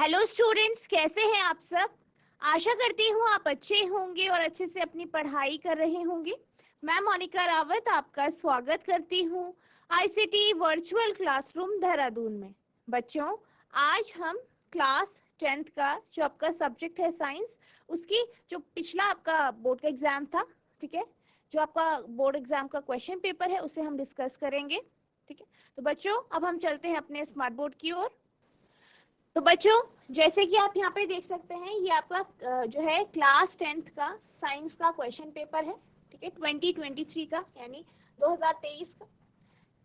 Hello students, कैसे हैं आप सब। आशा करती हूँ आप अच्छे होंगे और अच्छे से अपनी पढ़ाई कर रहे होंगे। मैं मोनिका रावत आपका स्वागत करती हूँ आईसीटी वर्चुअल क्लासरूम देहरादून में। बच्चों, आज हम क्लास 10th का जो आपका सब्जेक्ट है साइंस, उसकी जो पिछला आपका बोर्ड का एग्जाम था, ठीक है, जो आपका बोर्ड एग्जाम का क्वेश्चन पेपर है उसे हम डिस्कस करेंगे। ठीक है, तो बच्चों अब हम चलते हैं अपने स्मार्ट बोर्ड की ओर। तो बच्चों, जैसे कि आप यहाँ पे देख सकते हैं, ये आपका जो है क्लास 10th का साइंस का क्वेश्चन पेपर है। ठीक है, 2023 का यानी 2023 का।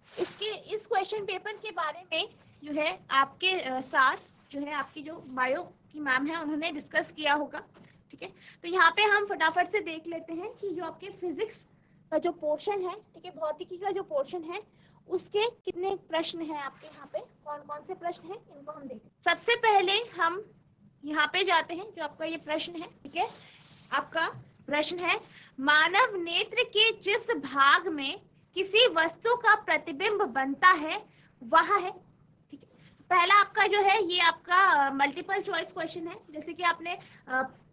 इसके इस क्वेश्चन पेपर के बारे में जो है आपके साथ जो है आपकी जो बायो की मैम है उन्होंने डिस्कस किया होगा। ठीक है, तो यहाँ पे हम फटाफट से देख लेते हैं कि जो आपके फिजिक्स का जो पोर्शन है, ठीक है, भौतिकी का जो पोर्शन है, उसके कितने प्रश्न हैं आपके यहाँ पे, कौन कौन से प्रश्न हैं, इनको हम देखें। सबसे पहले हम यहाँ पे जाते हैं, जो आपका ये प्रश्न है, ठीक है, आपका प्रश्न है मानव नेत्र के जिस भाग में किसी वस्तु का प्रतिबिंब बनता है वह है। ठीक है, पहला आपका जो है ये आपका मल्टीपल चॉइस क्वेश्चन है। जैसे कि आपने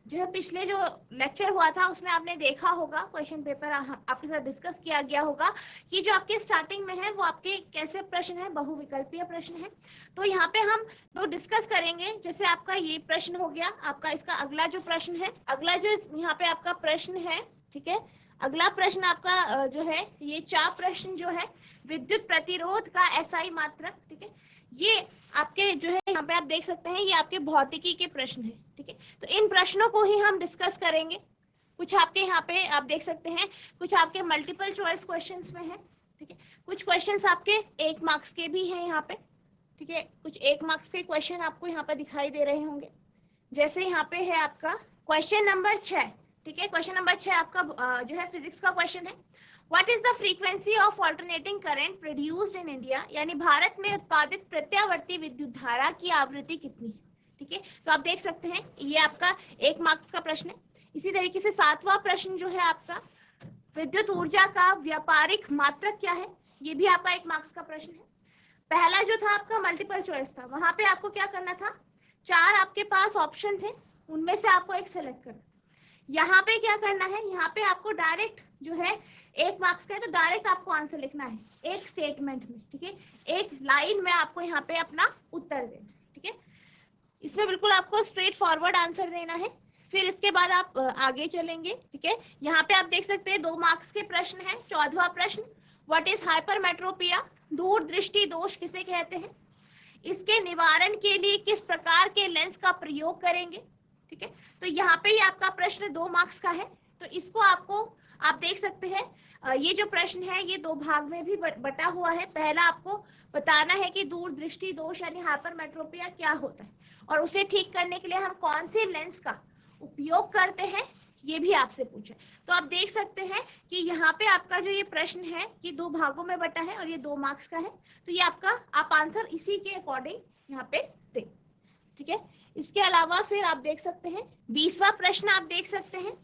जो है पिछले जो लेक्चर हुआ था उसमें आपने देखा होगा, क्वेश्चन पेपर आपके साथ डिस्कस किया गया होगा कि जो आपके स्टार्टिंग में है वो आपके कैसे प्रश्न है, बहुविकल्पीय प्रश्न है। तो यहाँ पे हम तो डिस्कस करेंगे। जैसे आपका ये प्रश्न हो गया, आपका इसका अगला जो प्रश्न है, अगला जो यहाँ पे आपका प्रश्न है, ठीक है, अगला प्रश्न आपका जो है ये 4 प्रश्न जो है विद्युत प्रतिरोध का एसआई मात्रक। ठीक है, ये आपके जो है यहाँ पे आप देख सकते हैं, ये आपके भौतिकी के प्रश्न है। ठीक है, तो इन प्रश्नों को ही हम डिस्कस करेंगे। कुछ आपके यहाँ पे आप देख सकते हैं, कुछ आपके मल्टीपल चॉइस क्वेश्चंस में है। ठीक है, कुछ क्वेश्चंस आपके 1 मार्क्स के भी हैं यहाँ पे। ठीक है, कुछ 1 मार्क्स के क्वेश्चन आपको यहाँ पे दिखाई दे रहे होंगे। जैसे यहाँ पे है आपका क्वेश्चन नंबर 6। ठीक है, क्वेश्चन नंबर 6 आपका जो है फिजिक्स का क्वेश्चन है। What is the frequency of alternating current produced in India, यानी भारत में उत्पादित प्रत्यावर्ती विद्युत धारा की आवृत्ति कितनी है। ठीक है, तो आप देख सकते हैं ये आपका 1 मार्क्स का प्रश्न है। इसी तरीके से 7वां प्रश्न जो है आपका विद्युत ऊर्जा का व्यापारिक मात्रक क्या है, ये भी आपका 1 मार्क्स का प्रश्न है। पहला जो था आपका मल्टीपल चॉइस था, वहां पे आपको क्या करना था, 4 आपके पास ऑप्शन थे, उनमें से आपको एक सेलेक्ट करना। यहाँ पे क्या करना है, यहाँ पे आपको डायरेक्ट जो है 1 मार्क्स का है तो डायरेक्ट आपको आंसर लिखना है एक स्टेटमेंट में। ठीक है, एक लाइन में आपको यहाँ पे अपना उत्तर देना है। ठीक है, इसमें बिल्कुल आपको स्ट्रेट फॉरवर्ड आंसर देना है। फिर इसके बाद आप आगे चलेंगे। ठीक है, यहाँ पे आप देख सकते हैं 2 मार्क्स के प्रश्न है। 14वां प्रश्न, व्हाट इज हाइपरमेट्रोपिया, दूरदृष्टि दोष किसे कहते हैं, इसके निवारण के लिए किस प्रकार के लेंस का प्रयोग करेंगे। ठीक है, तो यहाँ पे ही आपका प्रश्न 2 मार्क्स का है। तो इसको आपको आप देख सकते हैं, ये जो प्रश्न है ये 2 भाग में भी बटा हुआ है। पहला आपको बताना है कि दूरदृष्टि दोष यानी हाइपरमेट्रोपिया क्या होता है और उसे ठीक करने के लिए हम कौन से लेंस का उपयोग करते हैं, ये भी आपसे पूछा। तो आप देख सकते हैं कि यहाँ पे आपका जो ये प्रश्न है ये 2 भागों में बटा है और ये 2 मार्क्स का है। तो ये आपका आप आंसर इसी के अकॉर्डिंग यहाँ पे दें। ठीक है, इसके अलावा फिर आप देख सकते हैं 20वां प्रश्न आप देख सकते हैं।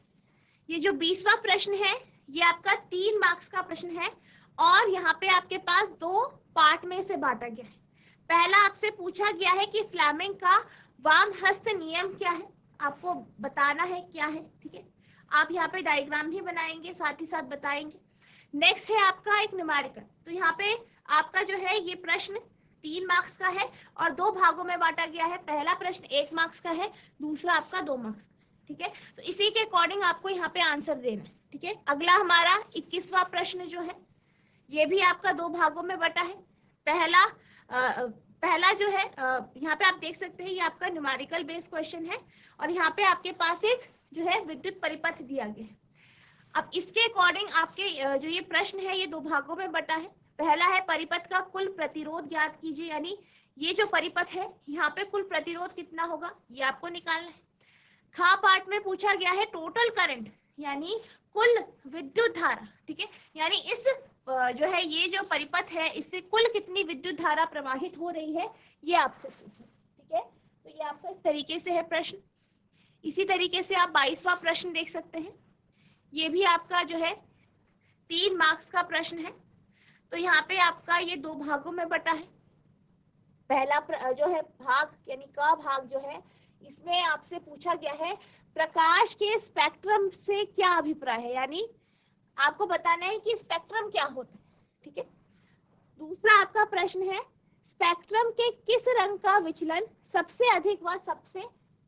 ये जो 20वां प्रश्न है ये आपका 3 मार्क्स का प्रश्न है और यहाँ पे आपके पास 2 पार्ट में से बांटा गया है। पहला आपसे पूछा गया है कि फ्लेमिंग का वाम हस्त नियम क्या है, आपको बताना है क्या है। ठीक है, आप यहाँ पे डायग्राम भी बनाएंगे, साथ ही साथ बताएंगे। नेक्स्ट है आपका एक न्यूमेरिकल। तो यहाँ पे आपका जो है ये प्रश्न 3 मार्क्स का है और 2 भागों में बांटा गया है। पहला प्रश्न 1 मार्क्स का है, दूसरा आपका 2 मार्क्स का। ठीक है, तो इसी के अकॉर्डिंग आपको यहाँ पे आंसर देना है। ठीक है, अगला हमारा 21वां प्रश्न जो है ये भी आपका 2 भागों में बटा है। पहला जो है यहाँ पे आप देख सकते हैं ये आपका न्यूमेरिकल बेस्ड क्वेश्चन है और यहाँ पे आपके पास एक जो है विद्युत परिपथ दिया गया है। अब इसके अकॉर्डिंग आपके जो ये प्रश्न है ये 2 भागों में बटा है। पहला है परिपथ का कुल प्रतिरोध ज्ञात कीजिए, यानी ये जो परिपथ है यहाँ पे कुल प्रतिरोध कितना होगा ये आपको निकालना है। खा पार्ट में पूछा गया है टोटल करंट यानी कुल विद्युत धारा। ठीक है, यानी इस जो है ये जो परिपथ है इससे कुल कितनी विद्युत धारा प्रवाहित हो रही है ये आपसे पूछा। ठीक है, तो ये आपका इस तरीके से है प्रश्न। इसी तरीके से आप 22वां प्रश्न देख सकते हैं। ये भी आपका जो है 3 मार्क्स का प्रश्न है। तो यहाँ पे आपका ये 2 भागों में बटा है। पहला जो है भाग यानी का भाग जो है, इसमें आपसे पूछा गया है प्रकाश के स्पेक्ट्रम से क्या अभिप्राय है, यानी आपको बताना है कि स्पेक्ट्रम क्या होता है। ठीक है। दूसरा आपका प्रश्न है स्पेक्ट्रम के किस रंग का विचलन सबसे अधिक व सबसे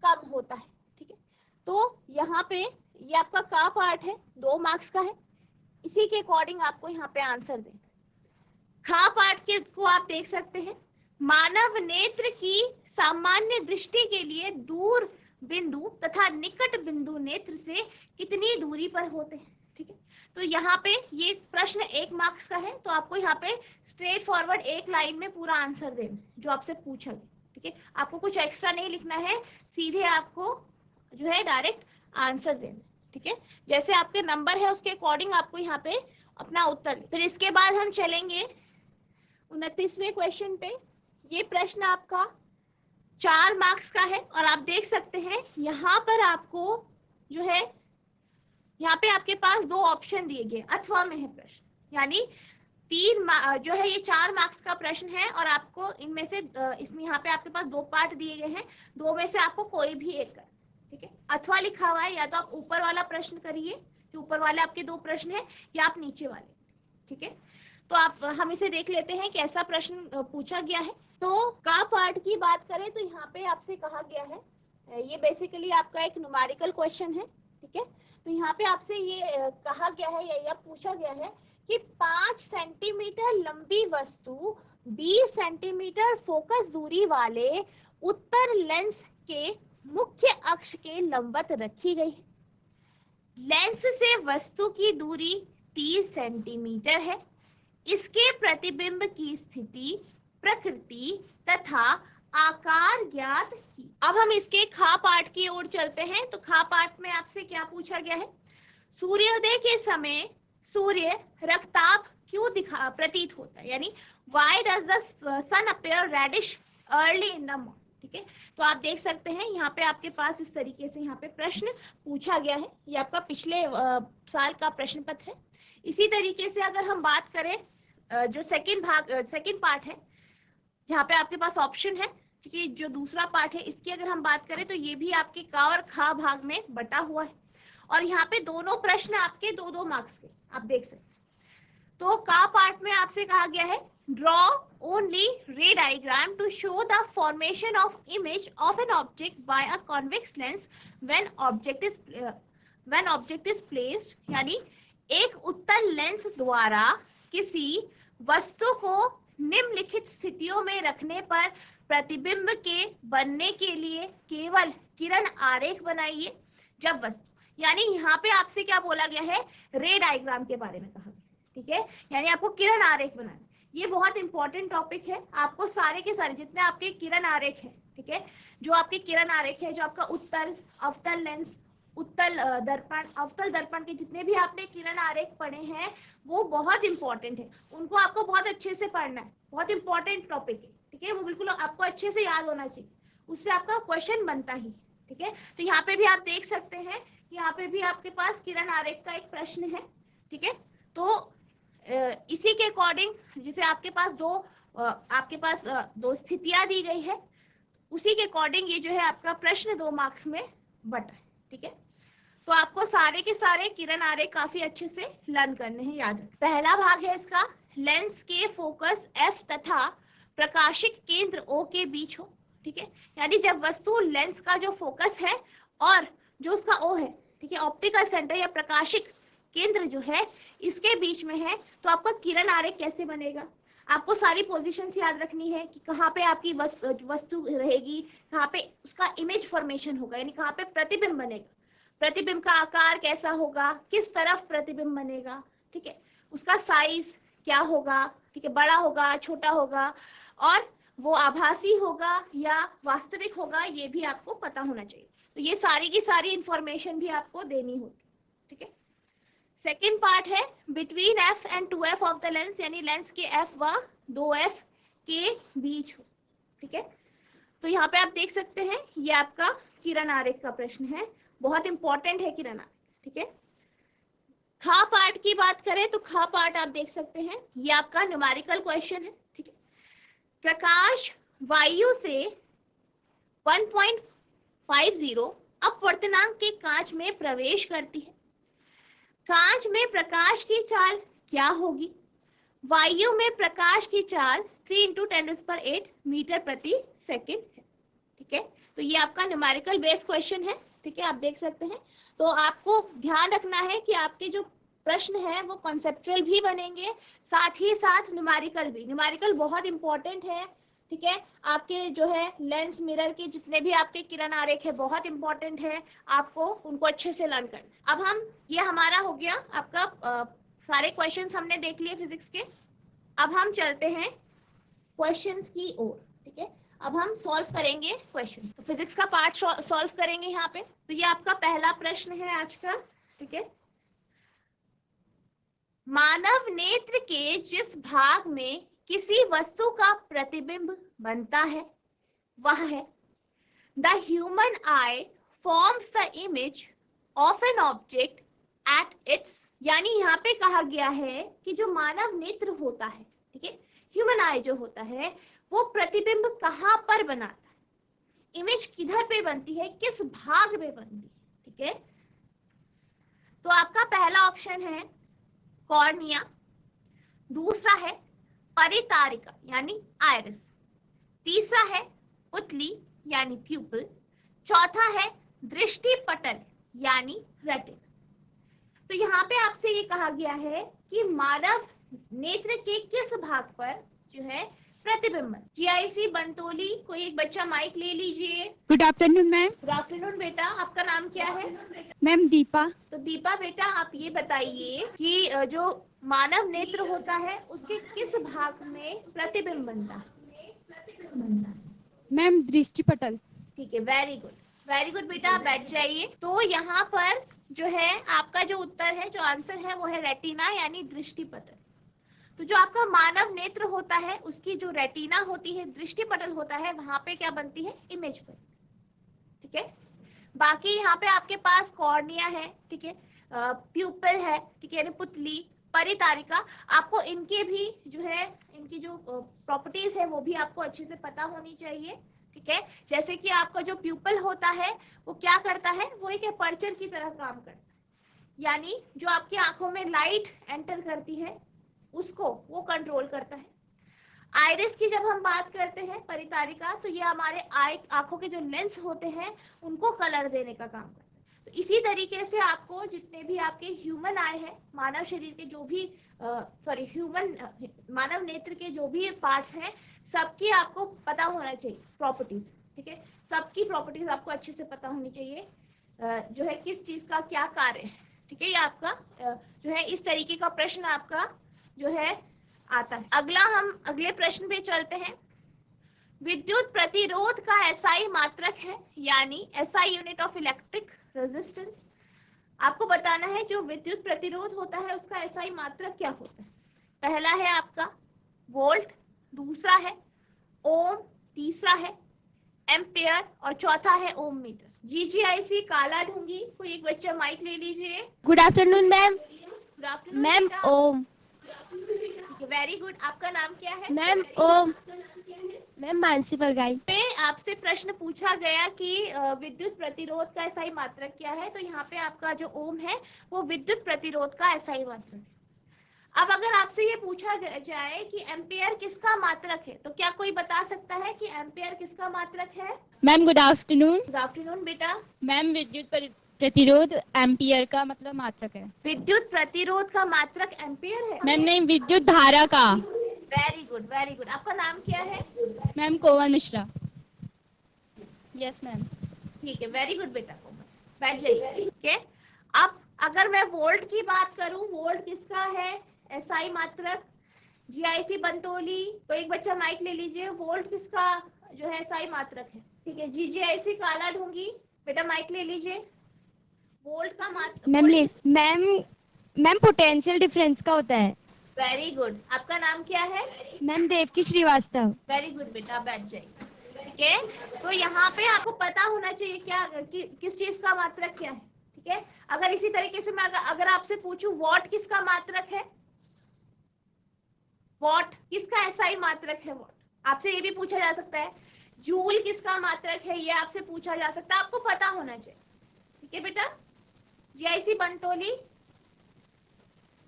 कम होता है। ठीक है। तो यहाँ पे ये आपका का पार्ट है, 2 मार्क्स का है, इसी के अकॉर्डिंग आपको यहाँ पे आंसर देना। खा पाठ के को आप देख सकते हैं, मानव नेत्र की सामान्य दृष्टि के लिए दूर बिंदु तथा निकट बिंदु नेत्र से कितनी दूरी पर होते हैं। ठीक है। तो यहाँ पे ये प्रश्न 1 मार्क्स का है, तो आपको यहाँ पे स्ट्रेट फॉरवर्ड एक लाइन में पूरा आंसर देना जो आपसे पूछा गया। ठीक है। आपको कुछ एक्स्ट्रा नहीं लिखना है, सीधे आपको जो है डायरेक्ट आंसर देना। ठीक है। जैसे आपके नंबर है उसके अकॉर्डिंग आपको यहाँ पे अपना उत्तर। फिर इसके बाद हम चलेंगे 29वें क्वेश्चन पे। ये प्रश्न आपका 4 मार्क्स का है और आप देख सकते हैं यहाँ पर आपको जो है, यहाँ पे आपके पास 2 ऑप्शन दिए गए, अथवा में है प्रश्न, यानी 3 जो है ये 4 मार्क्स का प्रश्न है और आपको इनमें से इसमें यहाँ पे आपके पास 2 पार्ट दिए गए हैं, 2 में से आपको कोई भी एक करना। ठीक है। अथवा लिखा हुआ है, या तो आप ऊपर वाला प्रश्न करिए, जो ऊपर वाले आपके 2 प्रश्न है, या आप नीचे वाले। ठीक है। तो आप हम इसे देख लेते हैं कैसा प्रश्न पूछा गया है। तो का पार्ट की बात करें तो यहाँ पे आपसे कहा गया है, ये बेसिकली आपका एक न्यूमेरिकल क्वेश्चन है। ठीक है। तो यहाँ पे आपसे ये कहा गया है या पूछा गया है कि 5 सेंटीमीटर लंबी वस्तु 20 सेंटीमीटर फोकस दूरी वाले उत्तर लेंस के मुख्य अक्ष के लंबवत रखी गई है। लेंस से वस्तु की दूरी 30 सेंटीमीटर है। इसके प्रतिबिंब की स्थिति, प्रकृति तथा आकार ज्ञात की। अब हम इसके खा पाठ की ओर चलते हैं। तो खा पाठ में आपसे क्या पूछा गया है, सूर्योदय के समय सूर्य रक्ताभ क्यों प्रतीत होता है, यानी why does the sun appear reddish early in the morning. ठीक है। तो आप देख सकते हैं यहाँ पे आपके पास इस तरीके से यहाँ पे प्रश्न पूछा गया है। ये आपका पिछले साल का प्रश्न पत्र है। इसी तरीके से अगर हम बात करें जो सेकंड पार्ट है, यहाँ पे आपके पास ऑप्शन है, क्योंकि जो दूसरा पार्ट है इसकी अगर हम बात करें तो ये भी आपके का और खा भाग में बटा हुआ है और यहाँ पे दोनों प्रश्न आपके 2-2 मार्क्स के आप देख सकते हैं। तो का पार्ट में आपसे कहा गया है draw only ray diagram to show the formation of image of an object by a convex lens when object is placed, यानी एक उत्तल लेंस द्वारा किसी वस्तु को निम्नलिखित स्थितियों में रखने पर प्रतिबिंब के बनने के लिए केवल किरण आरेख बनाइए जब वस्तु, यानी यहाँ पे आपसे क्या बोला गया है, रे डायग्राम के बारे में कहा गया। ठीक है। यानी आपको किरण आरेख बनाना, ये बहुत इंपॉर्टेंट टॉपिक है। आपको सारे के सारे जितने आपके किरण आरेख है, ठीक है, जो आपके किरण आरेख है, जो आपका उत्तल, अवतल लेंस, उत्तल दर्पण, अवतल दर्पण के जितने भी आपने किरण आरेख पढ़े हैं वो बहुत इंपॉर्टेंट है, उनको आपको बहुत अच्छे से पढ़ना है, बहुत इंपॉर्टेंट टॉपिक है। ठीक है। वो बिल्कुल आपको अच्छे से याद होना चाहिए, उससे आपका क्वेश्चन बनता ही। ठीक है। तो यहाँ पे भी आप देख सकते हैं कि यहाँ पे भी आपके पास किरण आरेख का एक प्रश्न है। ठीक है। तो इसी के अकॉर्डिंग जिसे आपके पास दो स्थितियां दी गई है, उसी के अकॉर्डिंग ये जो है आपका प्रश्न 2 मार्क्स में बटा है। ठीक है। तो आपको सारे के सारे किरण आरेख काफी अच्छे से लर्न करने हैं, याद रखें। पहला भाग है इसका, लेंस के फोकस F तथा प्रकाशिक केंद्र O के बीच हो। ठीक है। यानी जब वस्तु लेंस का जो फोकस है और जो उसका O है, ठीक है, ऑप्टिकल सेंटर या प्रकाशिक केंद्र जो है इसके बीच में है, तो आपका किरण आरेख कैसे बनेगा। आपको सारी पोजीशंस याद रखनी है कि कहाँ पे आपकी वस्तु रहेगी, कहाँ पे उसका इमेज फॉर्मेशन होगा, यानी कहाँ पे प्रतिबिंब बनेगा, प्रतिबिंब का आकार कैसा होगा, किस तरफ प्रतिबिंब बनेगा। ठीक है। उसका साइज क्या होगा, ठीक है, बड़ा होगा, छोटा होगा, और वो आभासी होगा या वास्तविक होगा, ये भी आपको पता होना चाहिए। तो ये सारी की सारी इंफॉर्मेशन भी आपको देनी होगी। ठीक है। सेकेंड पार्ट है between F and 2F of the lens, यानी लेंस के F व 2F के बीच हो। ठीक है। तो यहाँ पे आप देख सकते हैं ये आपका किरण आरेख का प्रश्न है, बहुत इंपॉर्टेंट है किरण आरेख। ठीक है। खा पार्ट की बात करें तो खा पार्ट आप देख सकते हैं ये आपका न्यूमेरिकल क्वेश्चन है। ठीक है। प्रकाश वायु से 1.50 अपवर्तनांक के कांच में प्रवेश करती है, कांच में प्रकाश की चाल क्या होगी? वायु में प्रकाश की चाल 3 × 10⁸ मीटर प्रति सेकेंड है। ठीक है, तो ये आपका न्यूमेरिकल बेस्ड क्वेश्चन है। ठीक है, आप देख सकते हैं। तो आपको ध्यान रखना है कि आपके जो प्रश्न है वो कॉन्सेप्चुअल भी बनेंगे, साथ ही साथ न्यूमेरिकल भी। न्यूमेरिकल बहुत इंपॉर्टेंट है। ठीक है, आपके जो है लेंस मिरर के जितने भी आपके किरण आरेख है बहुत इंपॉर्टेंट है, आपको उनको अच्छे से लर्न करना। अब हम, ये हमारा हो गया आपका सारे क्वेश्चंस हमने देख लिए फिजिक्स के। अब हम चलते हैं क्वेश्चंस की ओर। ठीक है, अब हम सॉल्व करेंगे क्वेश्चन। तो फिजिक्स का पार्ट सॉल्व करेंगे यहाँ पे। तो ये आपका पहला प्रश्न है आज का। ठीक है, मानव नेत्र के जिस भाग में किसी वस्तु का प्रतिबिंब बनता है वह है। The human I forms the image of an object at its, यानी यहाँ पे कहा गया है कि जो मानव नेत्र होता है, ठीक है, ह्यूमन आई जो होता है वो प्रतिबिंब कहाँ पर बनाता है, इमेज किधर पे बनती है, किस भाग में बनती है। ठीक है, तो आपका पहला ऑप्शन है कॉर्निया, दूसरा है परितारिका यानी आइरिस, तीसरा है पुतली यानी प्यूपल, चौथा है दृष्टि पटल यानी रेटिना। तो यहाँ पे आपसे ये कहा गया है कि मानव नेत्र के किस भाग पर जो है प्रतिबिंब। जीआईसी बंतोली, कोई एक बच्चा माइक ले लीजिए। Good afternoon ma'am. Good afternoon बेटा, आपका नाम क्या है? मैम दीपा। तो दीपा बेटा, आप ये बताइए कि जो मानव नेत्र होता है उसके किस भाग में प्रतिबिंब बनता है? मैम दृष्टिपटल। ठीक है, वेरी गुड, वेरी गुड बेटा, आप बैठ जाइए। तो यहाँ पर जो है आपका जो उत्तर है, जो आंसर है वो है रेटिना यानी दृष्टिपटल। तो जो आपका मानव नेत्र होता है उसकी जो रेटिना होती है, दृष्टिपटल होता है, वहां पे क्या बनती है, इमेज बनती है। ठीक है, बाकी यहाँ पे आपके पास कॉर्निया है, ठीक है, प्यूपल है, ठीक है, पुतली, परितारिका, आपको इनके भी जो है इनकी जो प्रॉपर्टीज है वो भी आपको अच्छे से पता होनी चाहिए। ठीक है, जैसे कि आपका जो प्यूपल होता है वो क्या करता है, वो एक अपर्चर की तरह काम करता है, यानी जो आपकी आंखों में लाइट एंटर करती है उसको वो कंट्रोल करता है। आइरिस की जब हम बात करते हैं, परितारिका, तो ये हमारे आंखों के जो लेंस होते हैं उनको कलर देने का काम करता है। तो इसी तरीके से आपको जितने भी आपके ह्यूमन आई है, मानव शरीर के जो भी मानव नेत्र के जो भी पार्ट्स हैं, सबकी आपको पता होना चाहिए प्रॉपर्टीज। ठीक है, सबकी प्रॉपर्टीज आपको अच्छे से पता होनी चाहिए, जो है किस चीज का क्या कार्य है। ठीक है, ये आपका जो है इस तरीके का प्रश्न आपका जो है आता है। अगला, हम अगले प्रश्न पे चलते हैं। विद्युत प्रतिरोध का एसआई मात्रक है, यानी SI unit of electric resistance. आपको बताना है जो विद्युत प्रतिरोध होता है उसका एसआई मात्रक क्या होता है। पहला है आपका वोल्ट, दूसरा है ओम, तीसरा है एम्पियर और चौथा है ओम मीटर। जीजीआईसी काला ढूंगी, कोई एक बच्चा माइक ले लीजिए। Good afternoon ma'am. Good afternoon ma'am Om. Very good, आपका नाम क्या है? मैम ओम। मैम मानसी परगाई। पे आपसे प्रश्न पूछा गया कि विद्युत प्रतिरोध का एसआई मात्रक क्या है, तो यहाँ पे आपका जो ओम है वो विद्युत प्रतिरोध का एसआई मात्रक है। अब अगर आपसे ये पूछा जाए कि एम्पियर किसका मात्रक है, तो क्या कोई बता सकता है कि एम्पियर किसका मात्रक है? Ma'am good afternoon. Good afternoon बेटा। मैम विद्युत प्रतिरोध एम्पियर का मतलब मात्रक है। विद्युत प्रतिरोध का मात्रक एम्पियर है? मैम नहीं, विद्युत धारा का। Very good, very good. आपका नाम क्या है? Ma'am Komal Mishra. Yes ma'am. ठीक है, वेरी गुड बेटा, बैठ जाइए। ठीक है, अब अगर मैं वोल्ट की बात करूं, वोल्ट किसका है एसआई मात्रक? जीआईसी बंतोली, तो एक बच्चा माइक ले लीजिए, वोल्ट किसका जो है एसआई मात्रक है? ठीक है, जीजीआईसी काला ढूंगी, बेटा माइक ले लीजिए। वोल्ट का मात्रक मैम मैम पोटेंशियल डिफरेंस का होता है। वेरी गुड, आपका नाम क्या है? मैम देवकी श्रीवास्तव। बैठ वेरी गुड बेटा, बैठ जाइए। ठीक है, तो यहाँ पे आपको पता होना चाहिए क्या किस चीज का मात्रक क्या है। ठीक है, अगर इसी तरीके से मैं अगर आपसे पूछूं वॉट किसका मात्रक है, वॉट किसका एसआई मात्रक है? वॉट आपसे ये भी पूछा जा सकता है जूल किसका मात्रक है, ये आपसे पूछा जा सकता है, आपको पता होना चाहिए। ठीक है बेटा। जीआईसी बनतोली,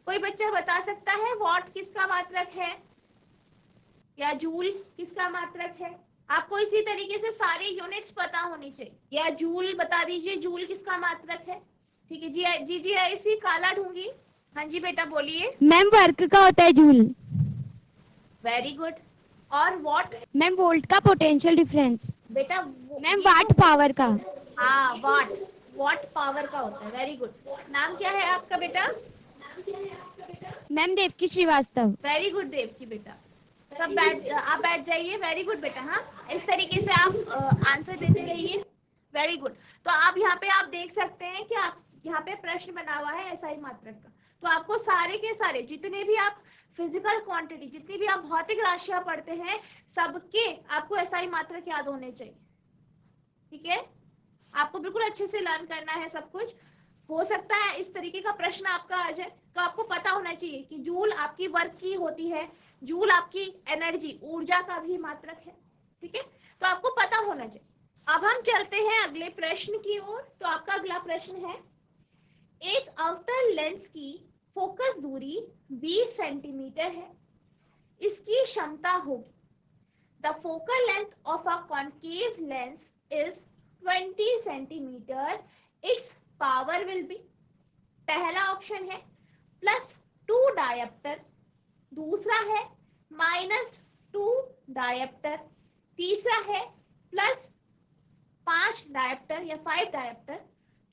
कोई बच्चा बता सकता है वॉट किसका मात्रक है या जूल किसका मात्रक है? आपको इसी तरीके से सारे यूनिट्स पता होनी चाहिए। या जूल बता दीजिए, जूल किसका मात्रक है। ठीक है जी, जीआईसी काला ढूंगी। हाँ जी बेटा बोलिए। मैम वर्क का होता है जूल। Very good. और वॉट? मैम वोल्ट का पोटेंशियल डिफरेंस। बेटा मैम ये वाट तो पावर का। हाँ वॉट, वॉट पावर का होता है। Very good. नाम क्या है आपका बेटा? Ma'am Devki Shrivastava. Very good Devki बेटा। सब आप बैठ जाइए। वेरी गुड बेटा। हाँ, इस तरीके से आप आंसर देते रहिए। Very good. तो आप यहाँ पे आप देख सकते हैं कि आप यहाँ पे प्रश्न बना हुआ है एसआई मात्रक का। तो आपको सारे के सारे जितने भी आप फिजिकल क्वांटिटी, जितनी भी आप भौतिक राशियां पढ़ते हैं, सबके आपको एसआई मात्रक याद होने चाहिए। ठीक है, आपको बिल्कुल अच्छे से लर्न करना है सब कुछ। हो सकता है इस तरीके का प्रश्न आपका आ जाए, तो आपको पता होना चाहिए कि जूल आपकी वर्क की होती है, जूल आपकी एनर्जी ऊर्जा का भी मात्रक है। ठीक है, तो आपको पता होना चाहिए। अब हम चलते हैं अगले प्रश्न की ओर। तो आपका अगला प्रश्न है, एक अवतल लेंस की फोकस दूरी 20 सेंटीमीटर है, इसकी क्षमता होगी। The focal length of a concave lens is 20 centimetre, it's power will be. पहला ऑप्शन है +2 डायप्टर, दूसरा है -2 डायप्टर, तीसरा है +5 डायप्टर या 5 डायप्टर,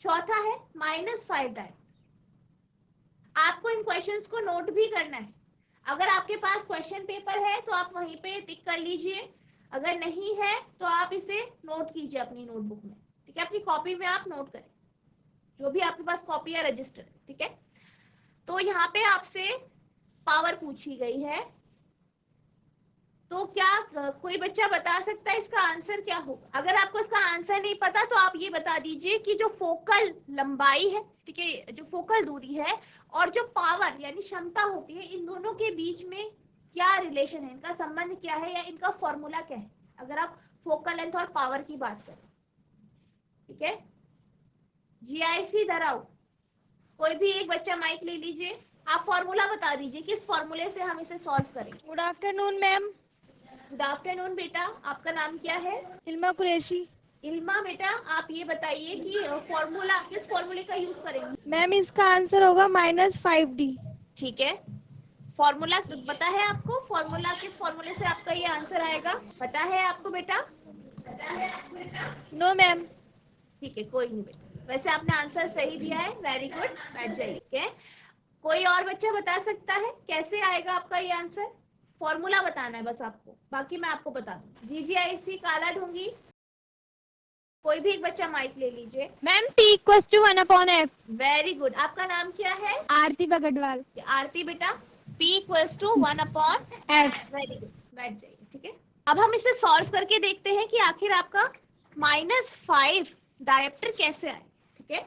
चौथा है -5 डायप्टर। आपको इन क्वेश्चंस को नोट भी करना है। अगर आपके पास क्वेश्चन पेपर है तो आप वहीं पे टिक कर लीजिए, अगर नहीं है तो आप इसे नोट कीजिए अपनी नोटबुक में। ठीक है, अपनी कॉपी में आप नोट करें, जो भी आपके पास कॉपी या रजिस्टर है। ठीक है, तो यहाँ पे आपसे पावर पूछी गई है, तो क्या कोई बच्चा बता सकता है इसका आंसर क्या होगा? अगर आपको इसका आंसर नहीं पता तो आप ये बता दीजिए कि जो फोकल लंबाई है, ठीक है, जो फोकल दूरी है और जो पावर यानी क्षमता होती है, इन दोनों के बीच में क्या रिलेशन है, इनका संबंध क्या है या इनका फॉर्मूला क्या है, अगर आप फोकल लेंथ और पावर की बात करें। ठीक है, जीआईसी धराओ, कोई भी एक बच्चा माइक ले लीजिए, आप फॉर्मूला बता दीजिए किस फॉर्मूले से हम इसे सॉल्व करेंगे। Good afternoon ma'am. Good afternoon बेटा, आपका नाम क्या है? इल्मा कुरैशी। इल्मा बेटा, आप ये बताइए कि फॉर्मूला किस फॉर्मूले का यूज करेंगे? मैम इसका आंसर होगा -5D। ठीक है, फॉर्मूला पता है आपको? फॉर्मूला किस फॉर्मूले से आपका ये आंसर आएगा, पता है आपको बेटा? No ma'am. ठीक है, कोई नहीं बेटा, वैसे आपने आंसर सही दिया है। वेरी गुड, बैठ जाइए। ठीक है, कोई और बच्चा बता सकता है कैसे आएगा आपका ये आंसर? फॉर्मूला बताना है बस आपको, बाकी मैं आपको बता दूं। जीजीआईसी काला ढूंगी, कोई भी एक बच्चा माइक ले लीजिए। Ma'am T = 1/F। Very good, आपका नाम क्या है? आरती बगडवाल। आरती बेटा, P = 1/F। वेरी गुड, बैठ जाइए। ठीक है, अब हम इसे सॉल्व करके देखते हैं कि आखिर आपका -5 डायप्टर कैसे आए। ठीक है,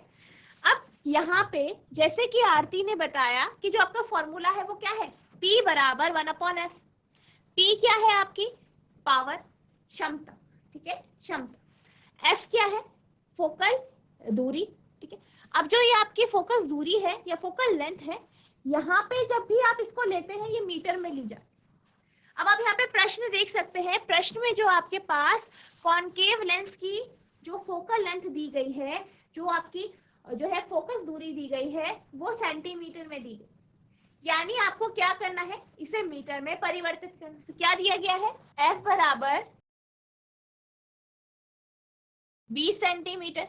अब यहाँ पे जैसे कि आरती ने बताया कि जो आपका फॉर्मूला है वो क्या है, P = 1/F। P क्या है आपकी? पावर, क्षमता। ठीक है, क्षमता। F क्या है? फोकल दूरी। ठीक है, अब जो ये आपकी फोकस दूरी है या फोकल लेंथ है, यहाँ पे जब भी आप इसको लेते हैं ये मीटर में ली जाती है। अब आप यहाँ पे प्रश्न देख सकते हैं, प्रश्न में जो आपके पास कॉन्केव लेंस की जो फोकल लेंथ दी गई है, जो आपकी जो है फोकस दूरी दी गई है, वो सेंटीमीटर में दी गई। यानी आपको क्या करना है, इसे मीटर में परिवर्तित करना। तो क्या दिया गया है, F = 20 सेंटीमीटर,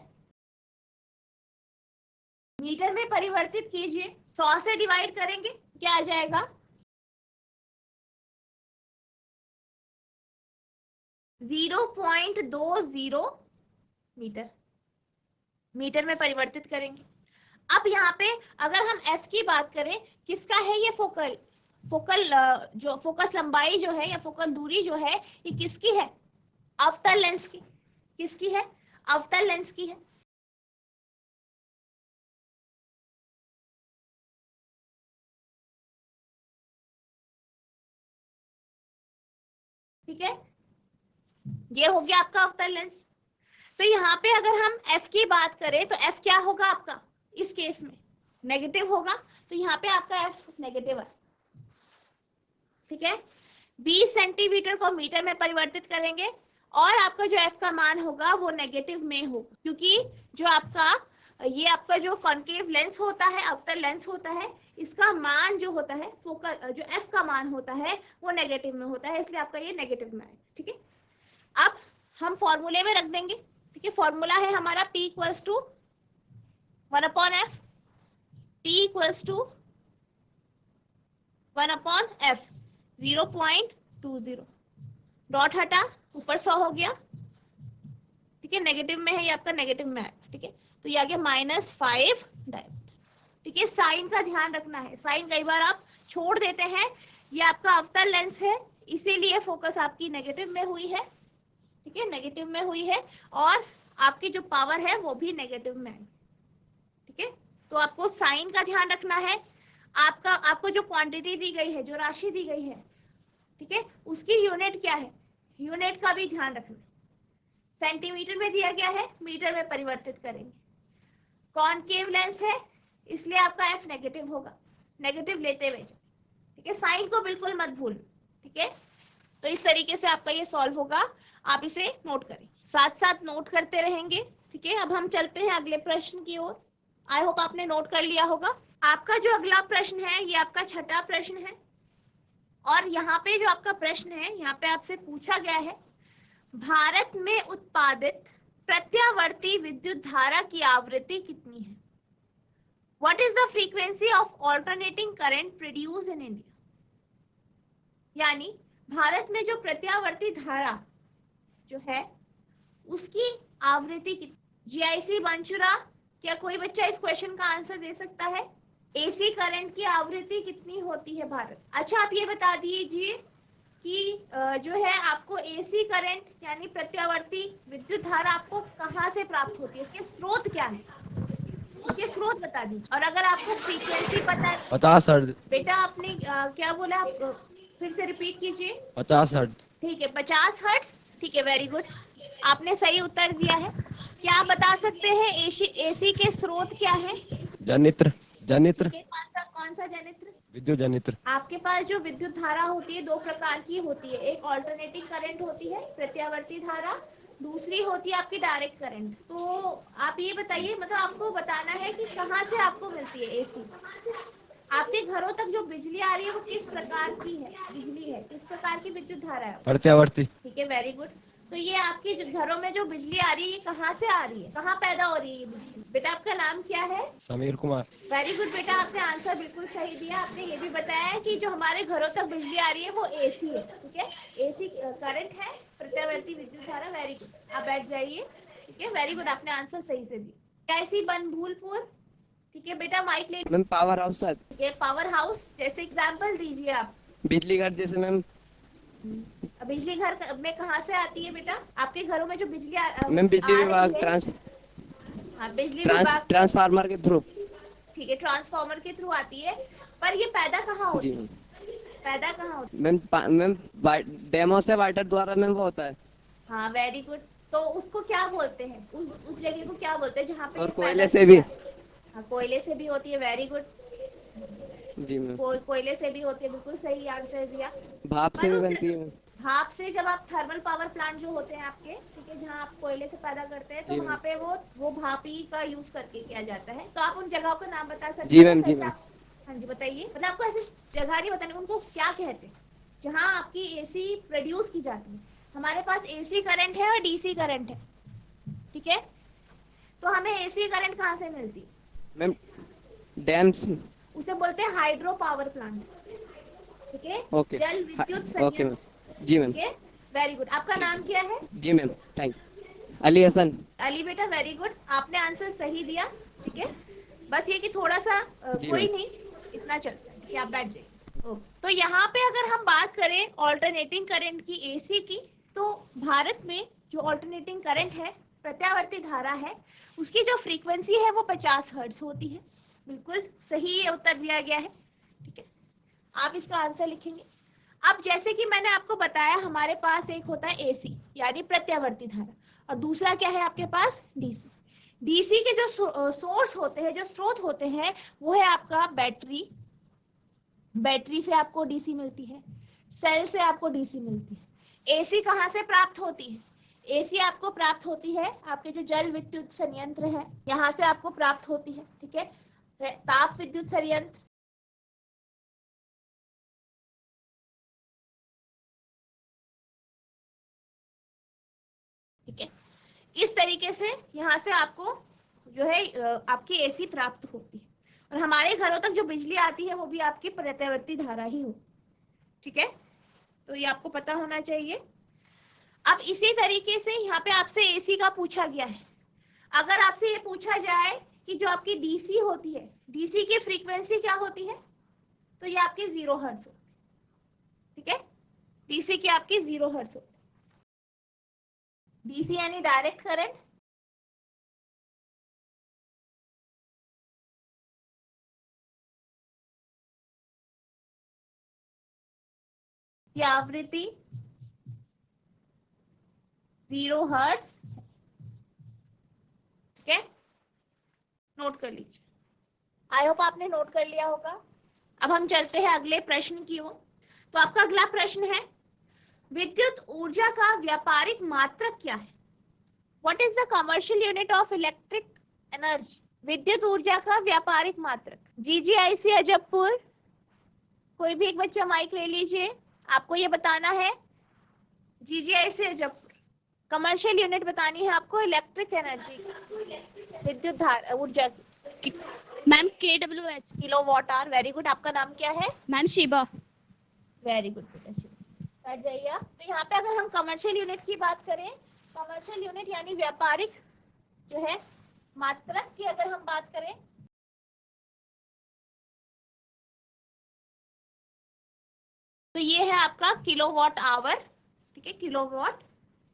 मीटर में परिवर्तित कीजिए, 100 से डिवाइड करेंगे, क्या आ जाएगा? 0.20 मीटर, मीटर में परिवर्तित करेंगे। अब यहाँ पे अगर हम F की बात करें, किसका है ये फोकल, जो फोकस लंबाई जो है या फोकल दूरी जो है, ये किसकी है? अवतल लेंस की। किसकी है? अवतल लेंस की है। ठीक है, ये हो गया आपका अवतल लेंस। तो यहाँ पे अगर हम f की बात करें तो f क्या होगा आपका, इस केस में नेगेटिव होगा, तो यहाँ पे आपका f नेगेटिव है, ठीक है। 20 सेंटीमीटर को मीटर में परिवर्तित करेंगे और आपका जो f का मान होगा वो नेगेटिव में होगा, क्योंकि जो आपका ये आपका जो कॉन्केव लेंस होता है, अवतल लेंस होता है, इसका मान जो होता है फोकल जो f का मान होता है वो नेगेटिव में होता है, इसलिए आपका ये नेगेटिव में आएगा, ठीक है। अब हम फॉर्मूले में रख देंगे, ठीक है। फॉर्मूला है हमारा P equals to 1/f, P equals to 1/f 0.20, dot हटा, ऊपर 100 हो गया, ठीक है। नेगेटिव में है, ये आपका नेगेटिव में आएगा, ठीक है। तो ये आ गया -5 डायोप्टर, ठीक है। साइन का ध्यान रखना है, साइन कई बार आप छोड़ देते हैं। ये आपका अवतल लेंस है, इसीलिए फोकस आपकी नेगेटिव में हुई है, ठीक है, नेगेटिव में हुई है, और आपकी जो पावर है वो भी नेगेटिव में है, ठीक है। तो आपको साइन का ध्यान रखना है। आपको जो क्वांटिटी दी गई है, जो राशि दी गई है, ठीक है, उसकी यूनिट क्या है, यूनिट का भी ध्यान रखना। सेंटीमीटर में दिया गया है, मीटर में परिवर्तित करेंगे। कॉनकेव लेंस है, इसलिए आपका f नेगेटिव होगा, नेगेटिव लेते हुए, ठीक है। साइन को बिल्कुल मत भूलना, ठीक है। तो इस तरीके से आपका ये सॉल्व होगा, आप इसे नोट करें, साथ साथ नोट करते रहेंगे, ठीक है। अब हम चलते हैं अगले प्रश्न की ओर। आई होप आपने नोट कर लिया होगा। आपका जो अगला प्रश्न है ये आपका छठा प्रश्न है, और यहाँ पे जो आपका प्रश्न है, यहाँ पे आपसे पूछा गया है, भारत में उत्पादित प्रत्यावर्ती विद्युत धारा की आवृत्ति कितनी है? What is the frequency of alternating current produced in India? यानी भारत में जो प्रत्यावर्ती धारा जो है उसकी आवृत्ति कितनी? जीआईसी बांचुरा, क्या कोई बच्चा इस क्वेश्चन का आंसर दे सकता है? एसी करंट की आवृत्ति कितनी होती है भारत? अच्छा, आप ये बता दीजिए कि जो है आपको एसी करंट यानी प्रत्यावर्ती विद्युत धारा आपको कहाँ से प्राप्त होती है, इसके स्रोत क्या है, इसके स्रोत बता दीजिए। और अगर आपको फ्रीक्वेंसी पता है, 50 हर्ट्ज। बेटा आपने क्या बोला, आप फिर से रिपीट कीजिए। 50 हर्ट्ज। ठीक है, 50 हर्ट्ज, ठीक है, वेरी गुड, आपने सही उत्तर दिया है। क्या आप बता सकते हैं एसी के स्रोत क्या है? जनित्र। जनित्र। कौन सा जनित्र? विद्युत जनित्र। आपके पास जो विद्युत धारा होती है दो प्रकार की होती है, एक ऑल्टरनेटिंग करंट होती है प्रत्यावर्ती धारा, दूसरी होती है आपकी डायरेक्ट करंट। तो आप ये बताइए, मतलब आपको बताना है कि कहाँ से आपको मिलती है एसी, आपके घरों तक जो बिजली आ रही है वो किस प्रकार की है, बिजली है किस प्रकार की विद्युत धारा है? प्रत्यावर्ती। ठीक है, वेरी गुड। तो ये आपके घरों में जो बिजली आ रही है ये कहाँ से आ रही है, कहाँ पैदा हो रही है ये बिजली? बेटा आपका नाम क्या है? समीर कुमार। वेरी गुड बेटा, आपने आंसर बिल्कुल सही दिया। आपने ये भी बताया कि जो हमारे घरों तक बिजली आ रही है वो एसी है, ठीक है, एसी करंट है, प्रत्यावर्ती विद्युत धारा। वेरी गुड, आप बैठ जाइए, ठीक है, वेरी गुड, आपने आंसर सही से दिया। कैसी बनभूलपुर, ठीक है बेटा, माइक ले। मैम पावर हाउस था। ठीक है, पावर हाउस, जैसे एग्जांपल दीजिए आप। बिजली घर जैसे मैम। बिजली घर में कहाँ से आती है बेटा, आपके घरों में जो बिजली मैम बिजली विभाग बिजली विभाग ट्रांसफार्मर के थ्रू। ठीक है, ट्रांसफार्मर के थ्रू आती है, पर ये पैदा कहाँ होती है? पैदा कहाँ होती है? मैम डेमो से वाटर द्वारा मैम वो होता है। हाँ, वेरी गुड। तो उसको क्या बोलते हैं, उस जगह को क्या बोलते हैं जहाँ पे? और कोयले से भी। हाँ, कोयले से भी होती है, वेरी गुड जी मैम। कोयले से भी होती है, बिल्कुल सही आंसर दिया। भाप से भी बनती है। भाप से, जब आप थर्मल पावर प्लांट जो होते हैं आपके, ठीक है, जहाँ आप कोयले से पैदा करते हैं, तो वहाँ पे वो भाप ही का यूज करके किया जाता है। तो आप उन जगहों का नाम बता सकते हैं? जी मैम, जी मैम। हाँ जी, बताइए। मतलब आपको ऐसी जगह नहीं बतानी, उनको क्या कहते हैं जहाँ आपकी एसी प्रोड्यूस की जाती है? हमारे पास एसी करंट है और डीसी करंट है, ठीक है, तो हमें एसी करंट कहाँ से मिलती है? मैम डैम्स, उसे बोलते हैं हाइड्रो पावर प्लांट, ठीक है, ओके, जल विद्युत ओके संयंत्र। मैम, जी मैम, वेरी गुड। आपका नाम क्या है? जी ma'am, thank you. Ali Hasan. Ali बेटा, वेरी गुड, आपने आंसर सही दिया, ठीक है। बस ये कि थोड़ा सा कोई नहीं, इतना चलता है, ठीक है, आप बैठ जाइए। तो यहाँ पे अगर हम बात करें ऑल्टरनेटिंग करंट की, एसी की, तो भारत में जो ऑल्टरनेटिंग करंट है, प्रत्यावर्ती धारा है, उसकी जो फ्रीक्वेंसी है वो 50 हर्ट्ज होती है। बिल्कुल सही ये उत्तर दिया गया है, ठीक है, आप इसका आंसर लिखेंगे। अब जैसे कि मैंने आपको बताया, हमारे पास एक होता है एसी यानी प्रत्यावर्ती धारा, और दूसरा क्या है आपके पास, डीसी। डीसी के जो सोर्स होते हैं, जो स्रोत होते हैं, वो है आपका बैटरी। बैटरी से आपको डीसी मिलती है, सेल से आपको डीसी मिलती है। एसी कहाँ से प्राप्त होती है? एसी आपको प्राप्त होती है आपके जो जल विद्युत संयंत्र है, यहाँ से आपको प्राप्त होती है, ठीक है। ताप विद्युत संयंत्र, ठीक है। इस तरीके से यहाँ से आपको जो है आपकी एसी प्राप्त होती है, और हमारे घरों तक जो बिजली आती है वो भी आपकी प्रत्यावर्ती धारा ही हो, ठीक है। तो ये आपको पता होना चाहिए। अब इसी तरीके से यहाँ पे आपसे एसी का पूछा गया है। अगर आपसे ये पूछा जाए कि जो आपकी डीसी होती है, डीसी की फ्रीक्वेंसी क्या होती है, तो ये आपकी 0 हर्ट्ज होती है, ठीक है। डीसी की आपकी 0 हर्ट्ज होती है। डीसी यानी डायरेक्ट करंट, की आवृत्ति 0 हर्ट्ज, ठीक है। नोट कर लीजिए, आई होप आपने नोट कर लिया होगा। अब हम चलते हैं अगले प्रश्न की ओर। तो आपका अगला प्रश्न है, विद्युत ऊर्जा का व्यापारिक मात्रक क्या है? What is the commercial unit of electric energy? विद्युत ऊर्जा का व्यापारिक मात्रक। जीजीआईसी अजबपुर, कोई भी एक बच्चा माइक ले लीजिए, आपको ये बताना है। जीजीआईसी अजबपुर, कमर्शियल यूनिट बतानी है आपको इलेक्ट्रिक एनर्जी, विद्युत धारा ऊर्जा की। Ma'am KWH। Kilowatt hour, very good. आपका नाम क्या है? Ma'am Shiba. वेरी गुड बेटा, बैठ जाइए आप। तो यहाँ पे अगर हम कमर्शियल यूनिट की बात करें, कमर्शियल यूनिट यानी व्यापारिक जो है मात्रक की अगर हम बात करें, तो ये है आपका किलोवाट आवर, ठीक है, किलोवाट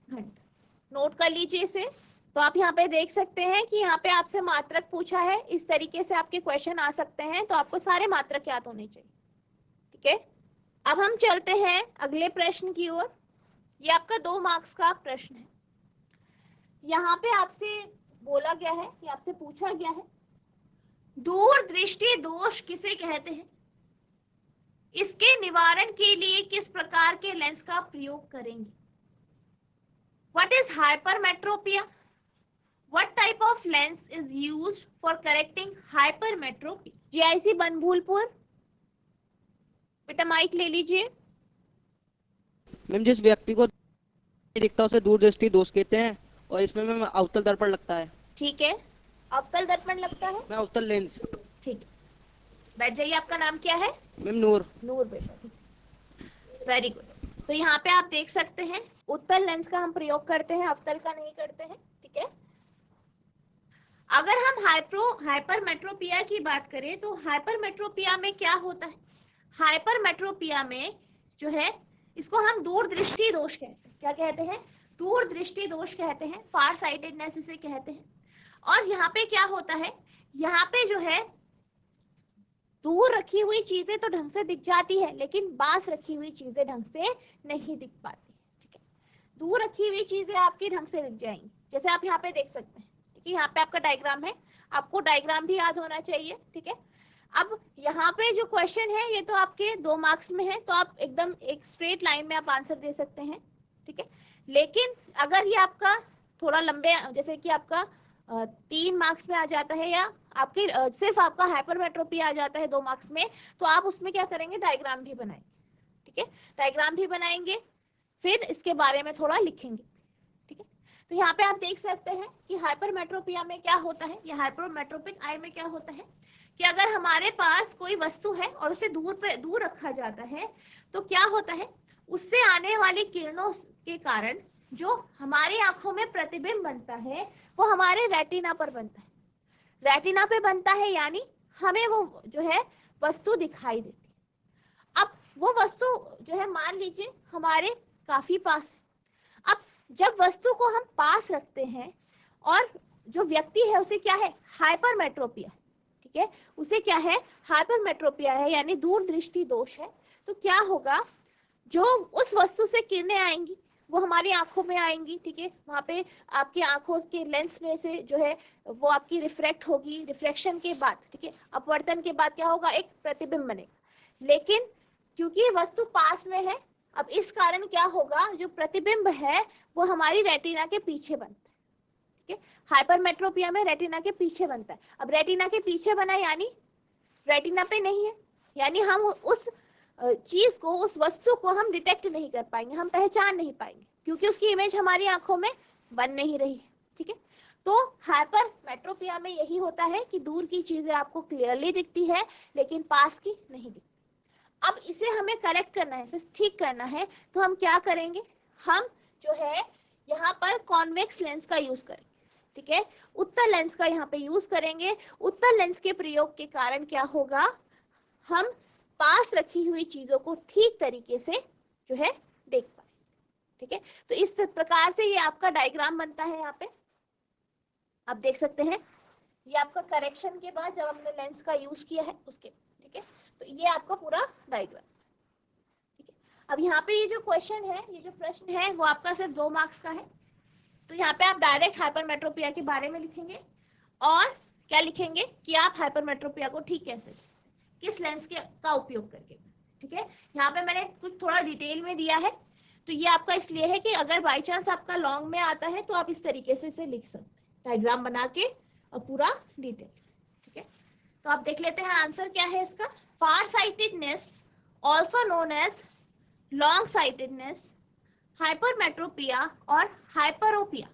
घंटा। नोट कर लीजिए इसे। तो आप यहाँ पे देख सकते हैं कि यहाँ पे आपसे मात्रक पूछा है, इस तरीके से आपके क्वेश्चन आ सकते हैं, तो आपको सारे मात्रक याद होने चाहिए, ठीक है। अब हम चलते हैं अगले प्रश्न की ओर। ये आपका 2 मार्क्स का प्रश्न है। यहाँ पे आपसे बोला गया है कि आपसे पूछा गया है, दूरदृष्टि दोष किसे कहते हैं? इसके निवारण के लिए किस प्रकार के लेंस का प्रयोग करेंगे? What is hypermetropia? What type of lens is used for correcting hypermetropia? GIC बनभूलपुर, बेटा माइक ले लीजिए। मैम जिस व्यक्ति को दिखता है उसे दूरदृष्टि दोष कहते हैं, और इसमें मैम अवतल दर्पण लगता है। ठीक है, अवतल दर्पण लगता है, मैं अवतल लेंस। ठीक है, बैठ जाइए। आपका नाम क्या है? मैम नूर। नूर बेटा, वेरी गुड। तो यहाँ पे आप देख सकते हैं उत्तल लेंस का हम प्रयोग करते हैं, अवतल का नहीं करते हैं, ठीक है। अगर हम हाइपरमेट्रोपिया की बात करें, तो हाइपरमेट्रोपिया में क्या होता है? हाइपरमेट्रोपिया में जो है इसको हम दूरदृष्टि दोष कहते हैं। क्या कहते हैं? दूरदृष्टि दोष कहते हैं, फार साइटेडनेस इसे कहते हैं। और यहाँ पे क्या होता है, यहाँ पे जो है दूर रखी हुई चीजें तो ढंग से दिख जाती है, लेकिन पास रखी हुई चीजें ढंग से नहीं दिख पाती, ठीक है। दूर रखी हुई चीजें आपकी ढंग से दिख जाएंगी, जैसे आप यहाँ पे देख सकते हैं, ठीक है। यहाँ पे आपका डायग्राम है, आपको डायग्राम भी याद होना चाहिए, ठीक है। अब यहाँ पे जो क्वेश्चन है ये तो आपके 2 मार्क्स में है, तो आप एकदम एक स्ट्रेट लाइन में आप आंसर दे सकते हैं, ठीक है। लेकिन अगर ये आपका थोड़ा लंबे, जैसे कि आपका 3 मार्क्स में आ जाता है, या आपके सिर्फ आपका हाइपरमेट्रोपी आ जाता है 2 मार्क्स में, तो आप उसमें क्या करेंगे, डायग्राम भी बनाएंगे, ठीक है। डायग्राम भी बनाएंगे, फिर इसके बारे में थोड़ा लिखेंगे, ठीक है। तो यहाँ पे आप देख सकते हैं कि हाइपरमेट्रोपिया में क्या होता है, या हाइपरमेट्रोपिक आई में क्या होता है कि अगर हमारे पास कोई वस्तु है और उसे दूर रखा जाता है, तो क्या होता है, उससे आने वाली किरणों के कारण जो हमारी आंखों में प्रतिबिंब बनता है वो हमारे रेटिना पर बनता है। रेटिना पे बनता है, यानी हमें वो जो है वस्तु दिखाई देती है। अब वो वस्तु जो है मान लीजिए हमारे काफी पास है। अब जब वस्तु को हम पास रखते हैं और जो व्यक्ति है उसे क्या है, हाइपरमेट्रोपिया, ठीक है, उसे क्या है, हाइपरमेट्रोपिया है, यानी दूरदृष्टि दोष है। तो क्या होगा, जो उस वस्तु से किरणें आएंगी वो हमारी आंखों में आएंगी, ठीक है, वहां पे आपकी आंखों के लेंस में से जो है वो आपकी रिफ्रैक्ट होगी, रिफ्रैक्शन के बाद, ठीक है, अपवर्तन के बाद क्या होगा, एक प्रतिबिंब बनेगा। लेकिन क्योंकि वस्तु पास में है, अब इस कारण क्या होगा, जो प्रतिबिंब है वो हमारी रेटिना के पीछे बनता है, ठीक है, हाइपरमेट्रोपिया में रेटिना के पीछे बनता है। अब रेटिना के पीछे बना यानी रेटिना पे नहीं है, यानी हम उस चीज को, उस वस्तु को हम डिटेक्ट नहीं कर पाएंगे, हम पहचान नहीं पाएंगे, क्योंकि उसकी इमेज हमारी आंखों में बन नहीं रही है, ठीक है। तो हाइपरमेट्रोपिया में यही होता है कि दूर की चीजें आपको क्लियरली दिखती है लेकिन पास की नहीं दिखती। अब इसे हमें करेक्ट करना है, इसे ठीक करना है, तो हम क्या करेंगे, हम जो है यहाँ पर कॉन्वेक्स लेंस का यूज करेंगे, ठीक है, उत्तल लेंस का यहाँ पे यूज करेंगे। उत्तल लेंस के प्रयोग के कारण क्या होगा, हम पास रखी हुई चीजों को ठीक तरीके से जो है देख पाए, ठीक है। तो इस प्रकार से ये आपका डायग्राम बनता है। यहाँ पे आप देख सकते हैं, ये आपका करेक्शन के बाद जब हमने लेंस का यूज किया है उसके, ठीक है, तो ये आपका पूरा डायग्राम, ठीक है। अब यहाँ पे ये जो क्वेश्चन है, ये जो प्रश्न है वो आपका सिर्फ 2 मार्क्स का है। तो यहाँ पे आप डायरेक्ट हाइपरमेट्रोपिया के बारे में लिखेंगे और क्या लिखेंगे कि आप हाइपरमेट्रोपिया को ठीक कैसे, किस लेंस के का उपयोग करके, ठीक है। यहाँ पे मैंने कुछ थोड़ा डिटेल में दिया है, तो ये आपका इसलिए है कि अगर बाय चांस आपका लॉन्ग में आता है तो आप इस तरीके से इसे लिख सकते हैं, डायग्राम बना के और पूरा डिटेल, ठीक है। तो आप देख लेते हैं आंसर क्या है इसका। Far sightedness also known as long sightedness, hypermetropia or hyperopia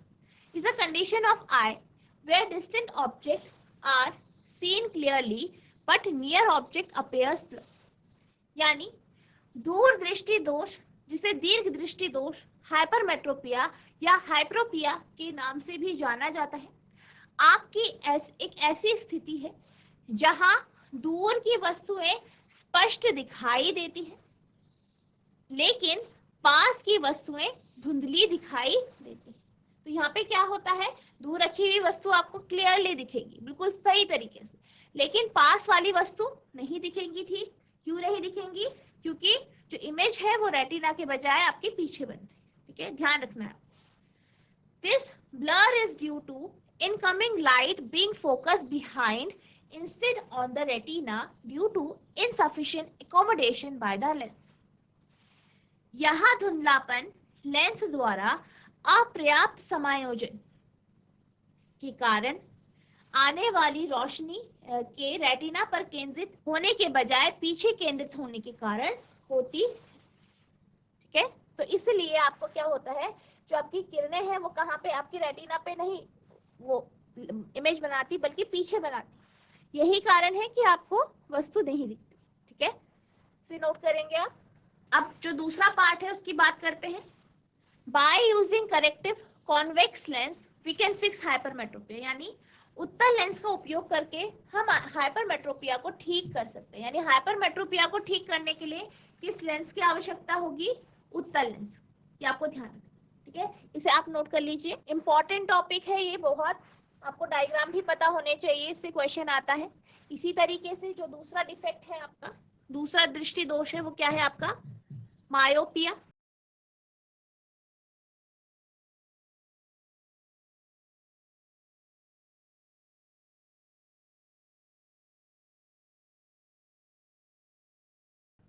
is a condition of eye where distant objects are seen clearly but near object appears blurred। यानी दूर दृष्टि दोष, जिसे दीर्घ दृष्टि दोष, हाइपरमेट्रोपिया या हाइपरोपिया के नाम से भी जाना जाता है, आपकी एक ऐसी स्थिति है जहां दूर की वस्तुएं स्पष्ट दिखाई देती हैं लेकिन पास की वस्तुएं धुंधली दिखाई देती है। तो यहाँ पे क्या होता है, दूर रखी हुई वस्तु आपको क्लियरली दिखेगी बिल्कुल सही तरीके से, लेकिन पास वाली वस्तु नहीं दिखेंगी, ठीक। क्यों नहीं दिखेंगी, क्योंकि जो इमेज है वो रेटिना के बजाय आपके पीछे बन रही है, ठीक है, ध्यान रखना है। This blur is due to incoming light being focused behind instead on the retina due to insufficient accommodation by the lens. यह धुंधलापन लेंस द्वारा अपर्याप्त समायोजन के कारण आने वाली रोशनी के रेटिना पर केंद्रित होने के बजाय पीछे केंद्रित होने के कारण होती, ठीक है। तो इसलिए आपको क्या होता है, जो आपकी किरणें हैं वो कहाँ पे, आपकी रेटिना पे नहीं वो इमेज बनाती बल्कि पीछे बनाती। यही कारण है कि आपको वस्तु नहीं दिखती, ठीक है, इसे नोट करेंगे आप। अब जो दूसरा पार्ट है उसकी बात करते हैं। By using corrective convex lens we can fix hypermetropia, यानी उत्तल लेंस का उपयोग करके हम हाइपरमेट्रोपिया को ठीक कर सकते हैं। यानी हाइपरमेट्रोपिया को ठीक करने के लिए किस लेंस की आवश्यकता होगी, उत्तल लेंस, ये आपको ध्यान रखना, ठीक है। इसे आप नोट कर लीजिए, इंपॉर्टेंट टॉपिक है ये बहुत, आपको डायग्राम भी पता होने चाहिए, इससे क्वेश्चन आता है। इसी तरीके से जो दूसरा डिफेक्ट है आपका, दूसरा दृष्टि दोष है वो क्या है आपका, मायोपिया।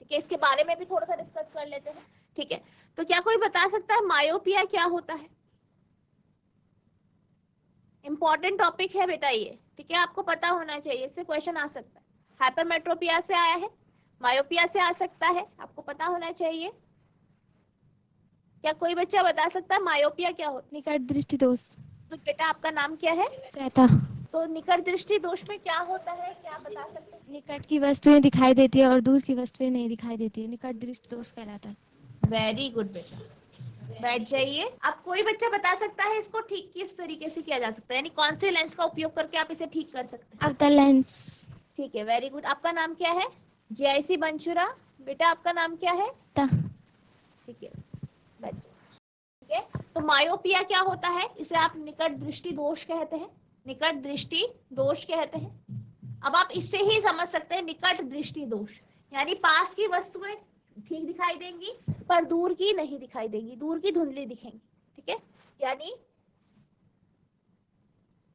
ठीक है, इसके बारे में भी थोड़ा सा डिस्कस कर लेते हैं, ठीक है। तो क्या कोई बता सकता है मायोपिया क्या होता है? इंपॉर्टेंट टॉपिक है बेटा ये, ठीक है, आपको पता होना चाहिए, इससे क्वेश्चन आ सकता है। हाइपरमेट्रोपिया से आया है, मायोपिया से आ सकता है, आपको पता होना चाहिए। क्या कोई बच्चा बता सकता है मायोपिया क्या होता है? निकट दृष्टि दोष। तो बेटा आपका नाम क्या है? सहता। तो निकट दृष्टि दोष में क्या होता है, क्या बता सकते हैं? निकट की वस्तुएं दिखाई देती है और दूर की वस्तुएं नहीं दिखाई देती है, निकट दृष्टि दोष कहलाता है। वेरी गुड बेटा, बैठ जाइए। अब कोई बच्चा बता सकता है इसको ठीक किस तरीके से किया जा सकता है, यानी कौन से लेंस का उपयोग करके आप इसे ठीक कर सकते हैं? अवतल लेंस। ठीक है, वेरी गुड। आपका नाम क्या है? JIC बंचुरा। बेटा आपका नाम क्या है? ठीक है, बैठ जाइए। ठीक है, तो मायोपिया क्या होता है, इसे आप निकट दृष्टि दोष कहते हैं, निकट दृष्टि दोष कहते हैं। अब आप इससे ही समझ सकते हैं निकट दृष्टि दोष, यानी पास की वस्तुएं ठीक दिखाई देंगी, पर दूर की नहीं दिखाई देंगी, दूर की धुंधली दिखेंगी। ठीक है, यानी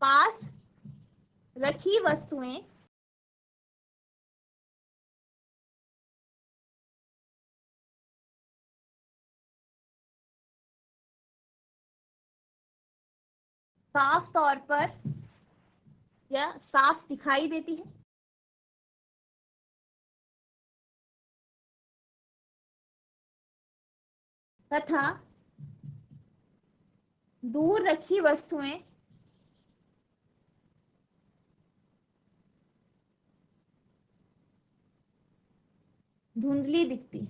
पास रखी वस्तुएं साफ तौर पर या साफ दिखाई देती है, तथा दूर रखी वस्तुएं धुंधली दिखती है।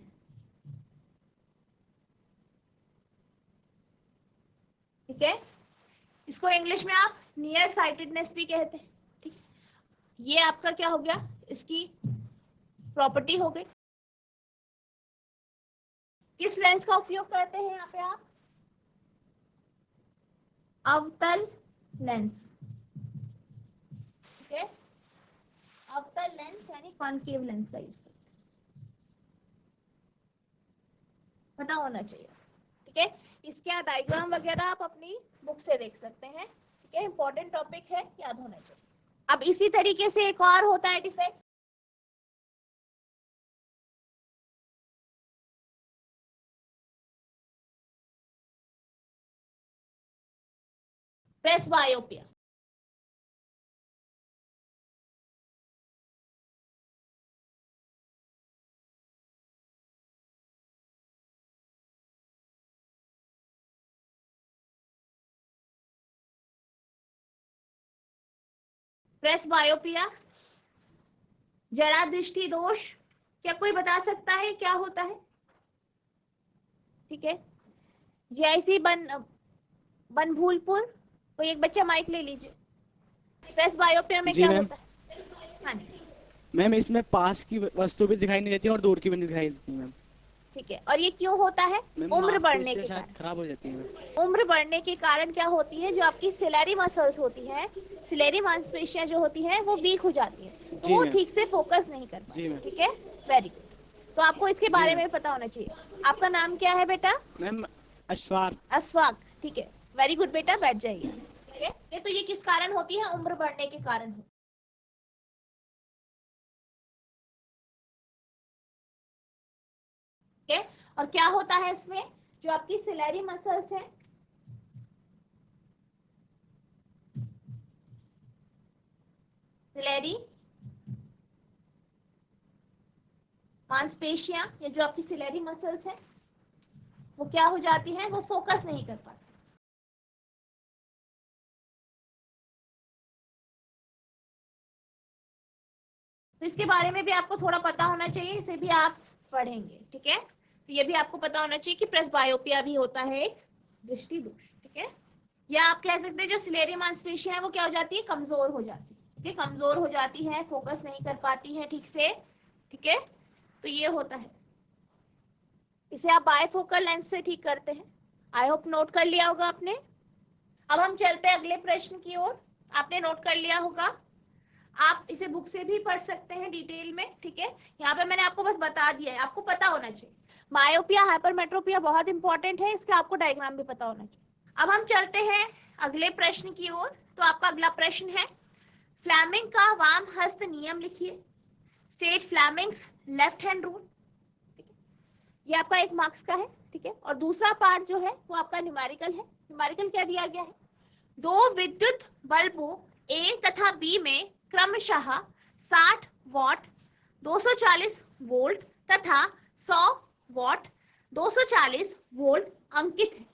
ठीक है, इसको इंग्लिश में आप नियर साइटेडनेस भी कहते हैं। ठीक है, ये आपका क्या हो गया, इसकी प्रॉपर्टी हो गई। किस लेंस का उपयोग करते हैं यहाँ पे आप, अवतल लेंस। ठीक है, अवतल लेंस यानी कॉनकेव लेंस का यूज करते हैं, पता होना चाहिए। ठीक है, इसके डायग्राम वगैरह आप अपनी बुक से देख सकते हैं। ठीक है, इंपॉर्टेंट टॉपिक है, याद होना चाहिए। अब इसी तरीके से एक और होता है डिफेक्ट, प्रेसबायोपिया। प्रेसबायोपिया, जड़ा दृष्टि दोष, क्या कोई बता सकता है क्या होता है? ठीक है, जैसी बनभूलपुर, कोई एक बच्चा माइक ले लीजिए। प्रेसबायोपिया में क्या होता है? हाँ जी मैम, इसमें पास की वस्तु भी दिखाई नहीं देती और दूर की भी नहीं दिखाई देती मैम। ठीक है, और ये क्यों होता है? उम्र बढ़ने के कारण खराब हो जाती है। उम्र बढ़ने के कारण क्या होती है, जो आपकी सिलेरी मसल्स होती है, सिलेरी मांसपेशियां जो होती हैं वो वीक हो जाती है, तो वो ठीक से फोकस नहीं कर पाती। ठीक है, वेरी गुड। तो आपको इसके बारे में पता होना चाहिए। आपका नाम क्या है बेटा? मैम अश्वाक। अश्वाक, ठीक है, वेरी गुड बेटा, बैठ जाइए। ठीक है, तो ये किस कारण होती है? उम्र बढ़ने के कारण होती है। ठीक है, और क्या होता है इसमें, जो आपकी सिलेरी मसल्स है, सिलेरी मांसपेशियां या जो आपकी सिलेरी मसल्स है वो क्या हो जाती हैं, वो फोकस नहीं कर पाती। तो इसके बारे में भी आपको थोड़ा पता होना चाहिए, इसे भी आप पढ़ेंगे। ठीक है, तो ये भी आपको पता होना चाहिए कि प्रेसबायोपिया भी होता है एक दृष्टि दोष। ठीक है, या आप कह सकते हैं जो सिलेरी मांसपेशियां है वो क्या हो जाती है, कमजोर हो जाती है। ठीक है, कमजोर हो जाती है, फोकस नहीं कर पाती है ठीक से। ठीक है, तो ये होता है, इसे आप बायफोकल लेंस से ठीक करते हैं। आई होप नोट कर लिया होगा आपने। अब हम चलते हैं अगले प्रश्न की ओर। आपने नोट कर लिया होगा, आप इसे बुक से भी पढ़ सकते हैं डिटेल में। ठीक है, यहाँ पे मैंने आपको बस बता दिया है, आपको पता होना चाहिए। मायोपिया, हाइपरमेट्रोपिया बहुत इंपॉर्टेंट है, इसका आपको डायग्राम भी पता होना चाहिए। अब हम चलते हैं अगले प्रश्न की ओर। तो आपका अगला प्रश्न है, फ्लेमिंग का वाम हस्त नियम लिखिए। State Fleming's left hand rule. ये आपका एक मार्क्स का है। ठीक है, और दूसरा पार्ट जो है वो आपका न्यूमेरिकल है। न्यूमेरिकल क्या दिया गया है, दो विद्युत बल्बों ए तथा बी में क्रमशः 60 वॉट 240 वोल्ट तथा 100 वॉट 240 वोल्ट अंकित है।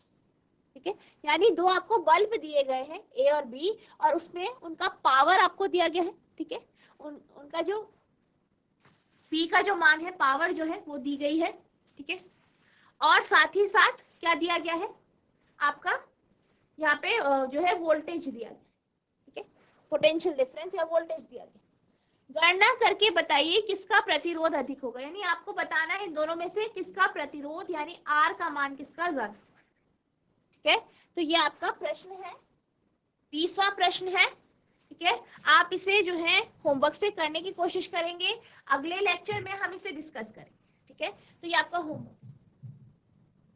ठीक है, यानी दो आपको बल्ब दिए गए हैं ए और बी, और उसमें उनका पावर आपको दिया गया है। ठीक है, उनका जो पी का जो मान है, पावर जो है वो दी गई है। ठीक है, और साथ ही साथ क्या दिया गया है आपका, यहाँ पे जो है वोल्टेज दिया गया। ठीक है, पोटेंशियल डिफरेंस या वोल्टेज दिया गया। गणना करके बताइए किसका प्रतिरोध अधिक होगा, यानी आपको बताना है इन दोनों में से किसका प्रतिरोध यानी आर का मान किसका ज्यादा। ठीक है, तो ये आपका प्रश्न है, 20वां प्रश्न है। ठीक है, आप इसे जो है होमवर्क से करने की कोशिश करेंगे, अगले लेक्चर में हम इसे डिस्कस करेंगे। ठीक है। ठीक है, तो ये आपका होमवर्क।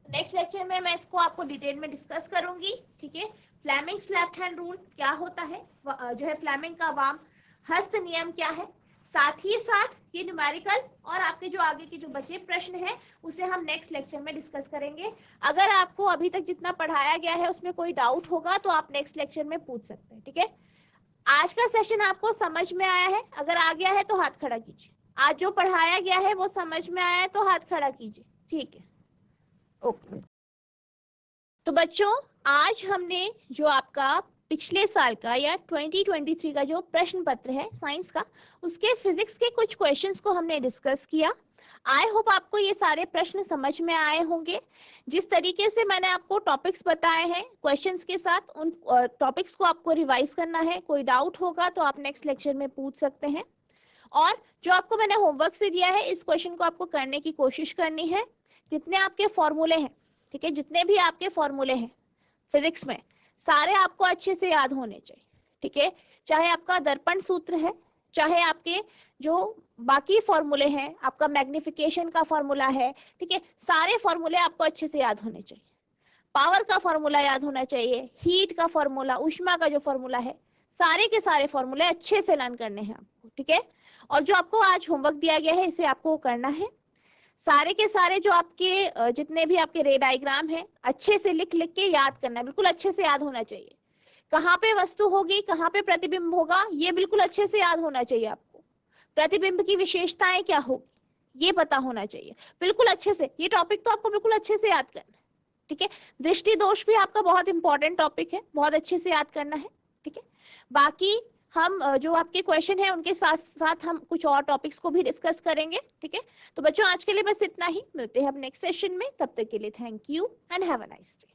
नेक्स्ट लेक्चर में मैं इसको आपको डिटेल में डिस्कस करूंगी, ठीक है। फ्लेमिंग्स लेफ्ट हैंड रूल क्या होता है, जो है फ्लेमिंग का वाम हस्त नियम क्या है, साथ ही साथ ये न्यूमेरिकल और आपके जो आगे के जो बचे प्रश्न है उसे हम नेक्स्ट लेक्चर में डिस्कस करेंगे। अगर आपको अभी तक जितना पढ़ाया गया है उसमें कोई डाउट होगा तो आप नेक्स्ट लेक्चर में पूछ सकते हैं, ठीक है। आज का सेशन आपको समझ में आया है? अगर आ गया है तो हाथ खड़ा कीजिए। आज जो पढ़ाया गया है वो समझ में आया है तो हाथ खड़ा कीजिए, ठीक है, ओके। तो बच्चों, आज हमने जो आपका पिछले साल का या 2023 का जो प्रश्न पत्र है साइंस का, उसके फिजिक्स के कुछ क्वेश्चंस को हमने डिस्कस किया। आई होप आपको ये सारे प्रश्न समझ में आए होंगे। जिस तरीके से मैंने आपको टॉपिक्स बताए हैं क्वेश्चंस के साथ, उन टॉपिक्स को आपको रिवाइज करना है। कोई डाउट होगा तो आप नेक्स्ट लेक्चर में पूछ सकते हैं। और जो आपको मैंने होमवर्क से दिया है, इस क्वेश्चन को आपको करने की कोशिश करनी है। जितने आपके फॉर्मूले हैं, ठीक है, जितने भी आपके फॉर्मूले हैं फिजिक्स में, सारे आपको अच्छे से याद होने चाहिए, ठीक है। चाहे आपका दर्पण सूत्र है, चाहे आपके जो बाकी फॉर्मूले हैं, आपका मैग्निफिकेशन का फॉर्मूला है, ठीक है, सारे फॉर्मूले आपको अच्छे से याद होने चाहिए। पावर का फॉर्मूला याद होना चाहिए, हीट का फॉर्मूला, ऊष्मा का जो फॉर्मूला है, सारे के सारे फॉर्मूले अच्छे से लर्न करने हैं आपको, ठीक है। और जो आपको आज होमवर्क दिया गया है इसे आपको करना है। सारे के सारे जो आपके जितने भी आपके रे डायग्राम है अच्छे से लिख लिख के याद करना है, बिल्कुल अच्छे से याद होना चाहिए। कहाँ पे वस्तु होगी, कहाँ पे प्रतिबिंब होगा, ये बिल्कुल अच्छे से याद होना चाहिए आपको। प्रतिबिंब की विशेषताएं क्या होगी ये पता होना चाहिए, बिल्कुल अच्छे से। ये टॉपिक तो आपको बिल्कुल अच्छे से याद करना है, ठीक है। दृष्टि दोष भी आपका बहुत इंपॉर्टेंट टॉपिक है, बहुत अच्छे से याद करना है, ठीक है। बाकी हम जो आपके क्वेश्चन है उनके साथ साथ हम कुछ और टॉपिक्स को भी डिस्कस करेंगे, ठीक है। तो बच्चों, आज के लिए बस इतना ही। मिलते हैं अब नेक्स्ट सेशन में, तब तक के लिए thank you and have a nice day.